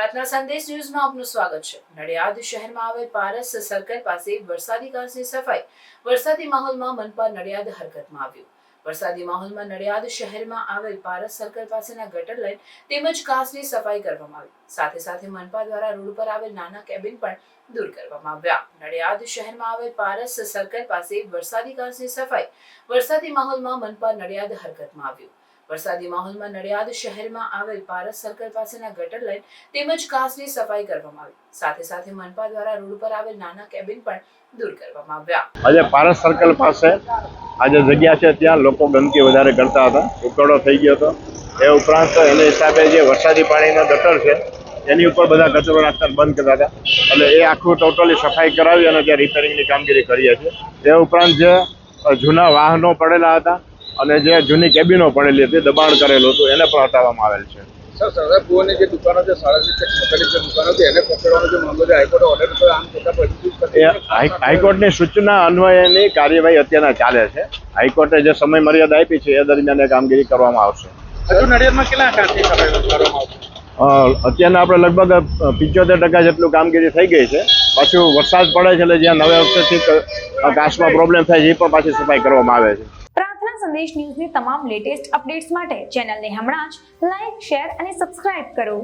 પ્રાર્થના સંદેશ ન્યૂઝમાં આપનું સ્વાગત છે। નડિયાદ શહેરમાં આવેલ પારસ સર્કલ પાસે વરસાદી કાચની સફાઈ વરસાદી માહોલમાં મનપા નડિયાદ હરકતમાં આવ્યું। વરસાદી માહોલમાં નડિયાદ શહેરમાં આવેલ પારસ સર્કલ પાસેના ગટર લાઇન તેમજ કાચની સફાઈ કરવામાં આવી। સાથે સાથે મનપા દ્વારા રોડ પર આવેલ નાના કેબિન પણ દૂર કરવામાં આવ્યા। નડિયાદ શહેરમાં આવેલ પારસ સર્કલ પાસે વરસાદી કાચની સફાઈ વરસાદી માહોલમાં મનપા નડિયાદ હરકતમાં આવ્યું। વરસાદી માહોલમાં નડિયાદ શહેરમાં આવેલ પારસ સર્કલ પાસેના ગટર લાઇન તેમજ કાચની સફાઈ કરવામાં આવી। સાથે સાથે મનપા દ્વારા રોડ પર આવેલ નાના કેબિન પણ દૂર કરવામાં આવ્યા। આજે પારસ સર્કલ પાસે આજે જગ્યા છે ત્યાં લોકો ગંદકી વધારે કરતા હતા, ઉકળો થઈ ગયો હતો। એ ઉપરાંત એને હિસાબે જે વરસાદી પાણીના ગટર છે એની ઉપર બધા કચરો નાખતા બંધ કરતા હતા, એટલે એ આખું ટોટલી સફાઈ કરાવી અને ત્યાં રિપેરિંગની કામગીરી કરીએ છીએ। એ ઉપરાંત જે જૂના વાહનો પડેલા હતા અને જે જૂની કેબિનો પડેલી હતી, દબાણ કરેલું હતું, એને પણ હટાવવામાં આવેલ છે। સર, સરદારપુરની જે દુકાનો છે, 47 જે દુકાનો છે, એને પકડવાનો જે મામલો છે, હાઈકોર્ટે ઓર્ડર કર્યો, આમ છતાં હાઈકોર્ટની સૂચના અન્વયની કાર્યવાહી અત્યારે ચાલે છે। હાઈકોર્ટે જે સમય મર્યાદા આપી છે એ દરમિયાન એ કામગીરી કરવામાં આવશે। હજુ નડિયાદમાં કેટલા કાચની સફાઈ કરવામાં આવશે? અત્યારના આપણે લગભગ 75% જેટલું કામગીરી થઈ ગઈ છે। પાછું વરસાદ પડે છે એટલે જ્યાં નવે વખતેથી કાચમાં પ્રોબ્લેમ થાય છે એ પણ પાછી સફાઈ કરવામાં આવે છે। પ્રાર્થના સંદેશ ન્યૂઝની તમામ લેટેસ્ટ અપડેટ્સ માટે ચેનલને હમણાં જ લાઈક, શેર અને સબસ્ક્રાઇબ કરો।